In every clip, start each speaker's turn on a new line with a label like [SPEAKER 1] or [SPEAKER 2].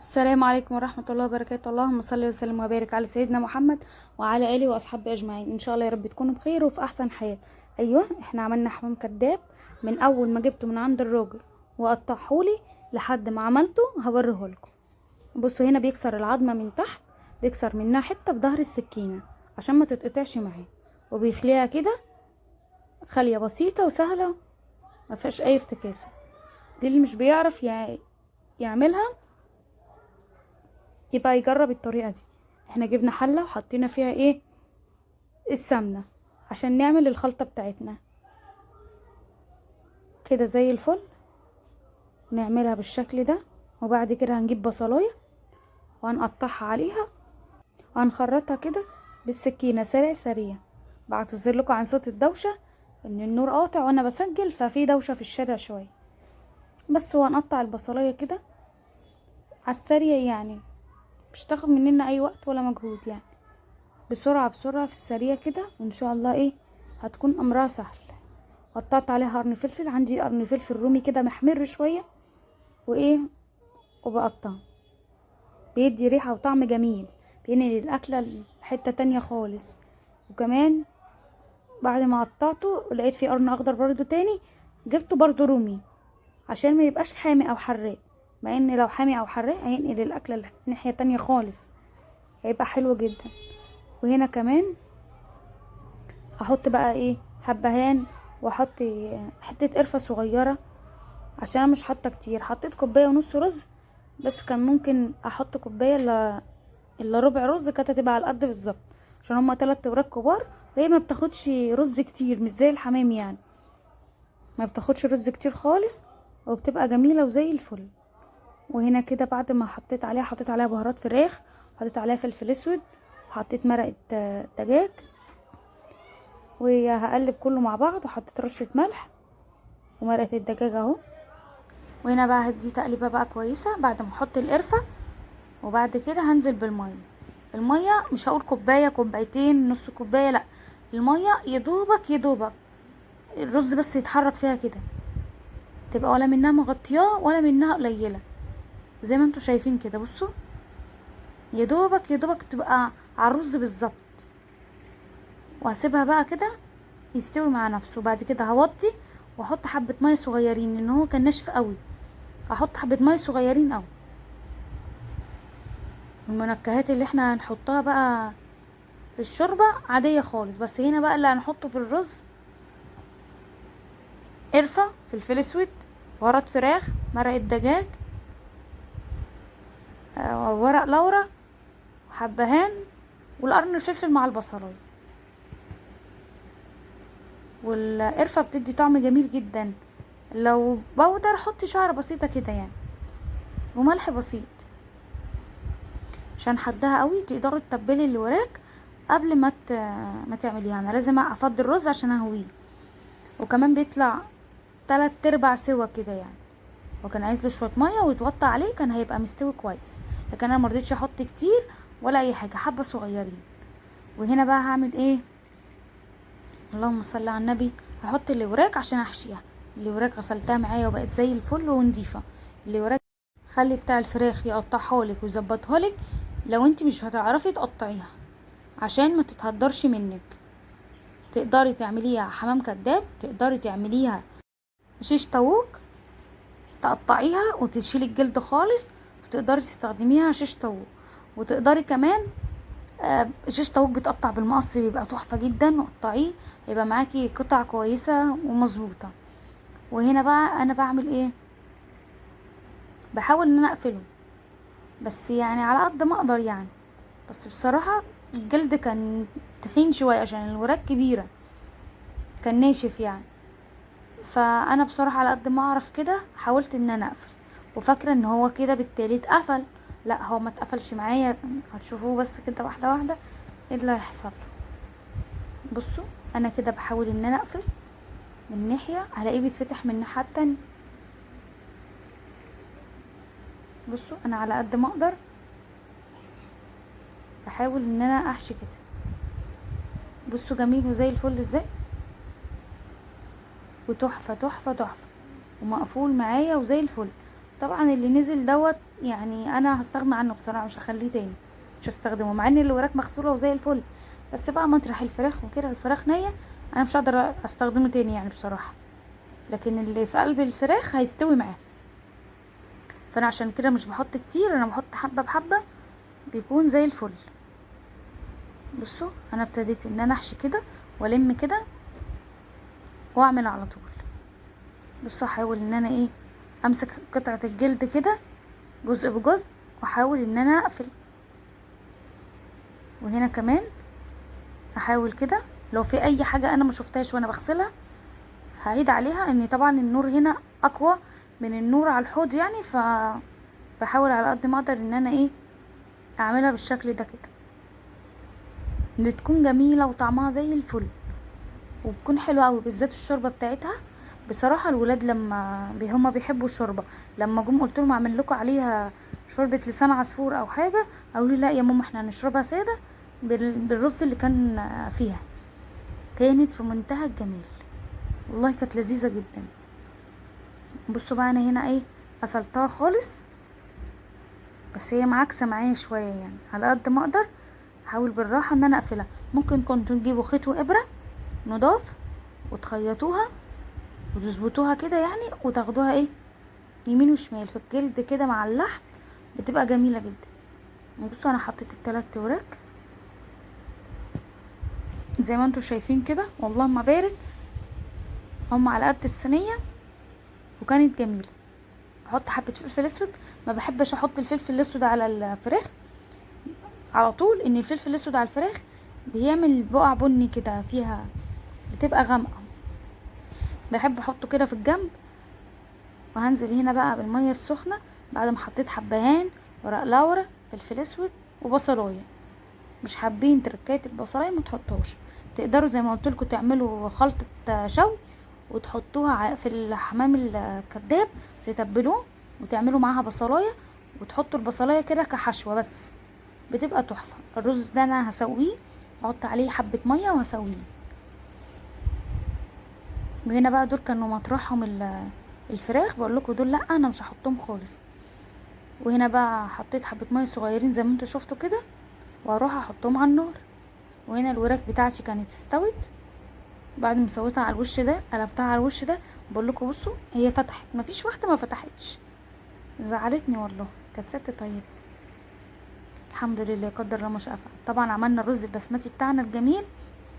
[SPEAKER 1] السلام عليكم ورحمة الله وبركاته. اللهم صل وسلم وبارك على سيدنا محمد وعلى آله وأصحابه أجمعين. إن شاء الله يا رب تكونوا بخير وفي أحسن حال. أيوة، إحنا عملنا حمام كداب من أول ما جبته من عند الراجل وقطعهولي لحد ما عملته هوريهولكم. بصوا هنا بيكسر العظمة من تحت، بيكسر منها حتة بظهر السكينة عشان ما تتقطعش معاه، وبيخليها كده خلية بسيطة وسهلة ما فيهاش أي افتكاسة. دي اللي مش بيعرف يعملها يبقى يجرب الطريقة دي. احنا جبنا حلة وحطينا فيها ايه، السمنة عشان نعمل الخلطة بتاعتنا كده زي الفل. نعملها بالشكل ده، وبعد كده هنجيب بصلاية وهنقطعها عليها وهنخرطها كده بالسكينة سريع سريع. بعتذر لكم عن صوت الدوشة ان النور قاطع وانا بسجل، ففي دوشة في الشارع شوية بس. وهنقطع البصلاية كده على السريع، يعني مش تاخد مننا اي وقت ولا مجهود، يعني بسرعة بسرعة في السريع كده، وان شاء الله ايه هتكون امرها سهل. قطعت عليها قرن فلفل، عندي قرن فلفل رومي كده محمر شوية وايه، وبقطعه بيدي ريحة وطعم جميل، بينقل الاكلة لحتة تانية خالص. وكمان بعد ما قطعته لقيت فيه قرن اخضر برضو تاني، جبته برضو رومي عشان ما يبقاش حامي او حراق، مع ان لو حامي او حراق هينقل الاكلة لناحية تانية خالص، هيبقى حلو جدا. وهنا كمان هحط بقى ايه، حبهان، واحط حته قرفه صغيره عشان انا مش حاطه كتير. حطيت كوبايه ونص رز بس، كان ممكن احط كوبايه الا ربع رز، كانت هتبقى على القد بالظبط، عشان هما 3 وراك كبار وهي ما بتاخدش رز كتير، مش زي الحمام يعني، ما بتاخدش رز كتير خالص وبتبقى جميله وزي الفل. وهنا كده بعد ما حطيت عليها بهارات فراخ، حطيت عليها فلفل اسود، وحطيت مرقه دجاج، وهقلب كله مع بعض، وحطيت رشه ملح ومرقه الدجاج اهو. وهنا بقى هدي تقليبه بقى كويسه بعد ما احط القرفه، وبعد كده هنزل بالميه. الميه مش هقول كوبايه كوبايتين نص كوبايه، لا، الميه يدوبك يدوبك الرز بس يتحرك فيها كده، تبقى ولا منها مغطياه ولا منها قليله، زي ما انتوا شايفين كده. بصوا يدوبك يدوبك تبقى على الرز بالظبط. وهسيبها بقى كده يستوي مع نفسه. بعد كده هوطي واحط حبه ميه صغيرين، ان هو كان ناشف قوي، احط حبه ميه صغيرين قوي. المنكهات اللي احنا هنحطها بقى في الشوربه عاديه خالص، بس هنا بقى اللي هنحطه في الرز قرفه، فلفل اسود، بهارات فراخ، مرقه دجاج، ورق لورا، وحبهان، والقرن الفلفل مع البصلايه. والقرفه بتدي طعم جميل جدا. لو بودر حطي شعره بسيطه كده يعني، وملح بسيط عشان حدها قوي. تقدري تتبلي اللي وراك قبل ما تعمليها. انا لازم افضي الرز عشان اهويه، وكمان بيطلع 3/4 سوا كده يعني، وكان عايز له شويه ميه ويتوطى عليه كان هيبقى مستوي كويس، لكن انا مرضيتش احط كتير ولا اي حاجه، حبه صغيرين. وهنا بقى هعمل ايه، اللهم صل على النبي، هحط اللي وراك عشان احشيها. اللي وراك غسلتها معايا وبقت زي الفل ونضيفه. اللي وراك خلي بتاع الفراخ يقطعها لك ويظبطها لك لو انت مش هتعرفي تقطعيها عشان ما تتهدرش منك. تقدري تعمليها حمام كداب، تقدري تعمليها شيش طاووق، تقطعيها وتشيلي الجلد خالص وتقدري تستخدميها شيش طاووق. وتقدري كمان شيش طاووق بيتقطع بالمقص بيبقى تحفه جدا، وقطعيه يبقى معاكي قطع كويسه ومظبوطه. وهنا بقى انا بعمل ايه، بحاول ان انا اقفله بس يعني على قد ما اقدر يعني. بس بصراحه الجلد كان تخين شويه عشان الوراك كبيره، كان ناشف يعني. فانا بصراحه على قد ما اعرف كده حاولت ان انا اقفل، وفاكره ان هو كده بالتالي اتقفل. لا، هو ما اتقفلش معايا، هتشوفوه بس كده واحده واحده ايه اللي هيحصل له. بصوا انا كده بحاول ان انا اقفل من ناحيه، هلاقيه بيتفتح من الناحيه التانية. بصوا انا على قد ما اقدر بحاول ان انا احشي كده. بصوا جميل وزي الفل ازاي، وتحفه تحفه تحفه، ومقفول معايا وزي الفل. طبعا اللي نزل دوت يعني انا هستغنى عنه بصراحه، مش هخليه تاني، مش هستخدمه، مع ان الوراك مغسوله وزي الفل. بس بقى مطرح الفراخ وكده الفراخ نيه، انا مش هقدر استخدمه تاني يعني بصراحه. لكن اللي في قلب الفراخ هيستوي معاه. فانا عشان كده مش بحط كتير، انا بحط حبه بحبه بيكون زي الفل. بصوا انا ابتديت ان انا احشي كده والم كده واعمل على طول. بصوا احاول ان انا ايه، امسك قطعه الجلد كده جزء بجزء، واحاول ان انا اقفل. وهنا كمان احاول كده، لو في اي حاجه انا ما شفتهاش وانا بغسلها هعيد عليها، ان طبعا النور هنا اقوى من النور على الحوض يعني، ف بحاول على قد ما اقدر ان انا ايه اعملها بالشكل ده كده، بتكون جميله وطعمها زي الفل، وبتكون حلوه قوي بالذات الشوربه بتاعتها. بصراحه الولاد لما هما بيحبوا الشوربه، لما جم قلت لهم اعمل لكم عليها شوربه لسان عصفور او حاجه، قالوا لي لا يا ماما احنا هنشربها ساده بالرز اللي كان فيها. كانت في منتهى الجمال والله، كانت لذيذه جدا. بصوا بقى انا هنا ايه قفلتها خالص، بس هي معاكسه معايا شويه يعني، على قد ما اقدر احاول بالراحه ان انا اقفلها. ممكن كنتوا تجيبوا خيط وابره نضاف وتخيطوها وتظبطوها كده يعني، وتاخدوها ايه يمين وشمال في الجلد كده مع اللحم، بتبقى جميله جدا. بصوا انا حطيت ال3 وراك زي ما انتوا شايفين كده، والله ما بارك هم على قد الصينيه، وكانت جميله. احط حبه فلفل اسود، ما بحبش احط الفلفل الاسود على الفراخ على طول، ان الفلفل الاسود على الفراخ بيعمل بقع بني كده فيها، بتبقى غامقه. بحب احطه كده في الجنب. وهنزل هنا بقى بالميه السخنه بعد ما حطيت حبهان، ورق لورا، فلفل اسود، وبصلايه. مش حابين تركات البصلايه ما تحطوش، تقدروا زي ما قلت لكم تعملوا خلطه شوي وتحطوها في الحمام الكذاب، تتبلوه وتعملوا معاها بصلايه، وتحطوا البصلايه كده كحشوه بس، بتبقى تحفه. الرز ده انا هسويه، احط عليه حبه ميه وهسويه. وهنا بقى دول كانوا مطرحهم الفراخ، بقول لكم دول لا انا مش هحطهم خالص. وهنا بقى حطيت حبه ميه صغيرين زي ما انتوا شفتوا كده، واروح احطهم على النار. وهنا الوراك بتاعتي كانت استوت، بعد ما سويتها على الوش ده قلبتها على الوش ده. بقول لكم بصوا هي فتحت، مفيش واحده ما فتحتش، زعلتني والله، كانت ست طيبه. الحمد لله قدر الله ما شاء فعل. طبعا عملنا الرز البسمتي بتاعنا الجميل،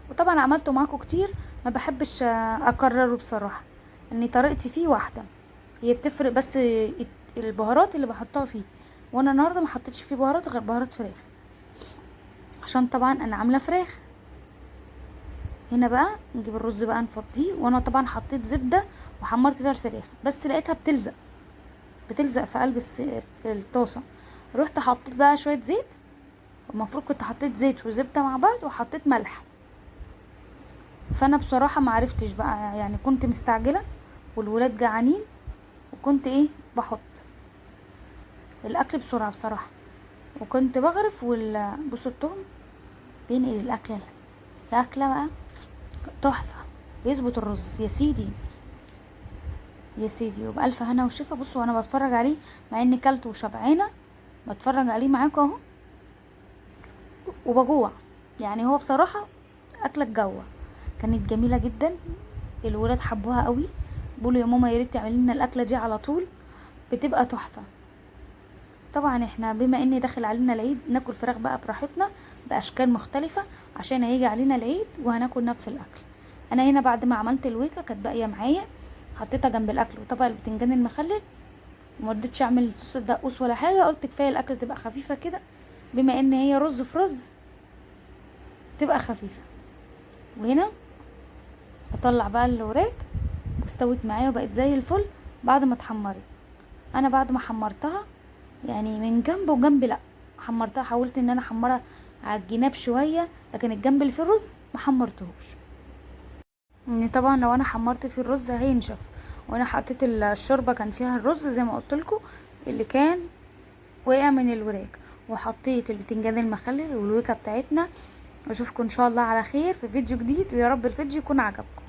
[SPEAKER 1] وطبعا عملته معاكم كتير، ما بحبش اكرره بصراحه، ان طريقتي فيه واحده، هي بتفرق بس البهارات اللي بحطها فيه. وانا النهارده ما حطيتش فيه بهارات غير بهارات فراخ، عشان طبعا انا عامله فراخ. هنا بقى نجيب الرز بقى نفضيه، وانا طبعا حطيت زبده وحمرت فيها الفراخ، بس لقيتها بتلزق في قلب الطاسه. رحت حطيت بقى شويه زيت، المفروض كنت حطيت زيت وزبده مع بعض، وحطيت ملح. فانا بصراحه ما عرفتش بقى يعني، كنت مستعجله والولاد جعانين، وكنت ايه بحط الاكل بسرعه بصراحه، وكنت بغرف بصوا التوم بينقل الاكله بقى تحفه، بيظبط الرز يا سيدي يا سيدي. وبألف هنا وشفا. بصوا وانا بتفرج عليه، مع اني كلت وشبعانه بتفرج عليه معاكم اهو وبجوع يعني. هو بصراحه اكله جوه، كانت جميله جدا، الولاد حبوها قوي، بيقولوا يا ماما يا ريت تعملي لنا الاكله دي على طول، بتبقى تحفه. طبعا احنا بما ان داخل علينا العيد ناكل فراخ بقى براحتنا باشكال مختلفه، عشان هيجي علينا العيد وهناكل نفس الاكل. انا هنا بعد ما عملت الويكه كانت باقيه معايا، حطيتها جنب الاكل وطبق البتنجان المخلل، وما رضيتش اعمل صوص الدقوس ولا حاجه، قلت كفايه الاكل تبقى خفيفه كده، بما ان هي رز في رز تبقى خفيفه. وهنا اطلع بقى الوراك، واستوت معايا وبقت زي الفل بعد ما اتحمرت. انا بعد ما حمرتها يعني من جنب وجنب لا، حمرتها حاولت ان انا احمرها على الجناب شويه، لكن الجنب اللي فيه الرز ما حمرتهوش، ان طبعا لو انا حمرت فيه الرز هينشف. وانا حطيت الشوربه كان فيها الرز زي ما قلت لكم اللي كان وقع من الوراك، وحطيت البتنجان المخلل والويكه بتاعتنا. واشوفكم ان شاء الله على خير في فيديو جديد، ويا رب الفيديو يكون عجبكم.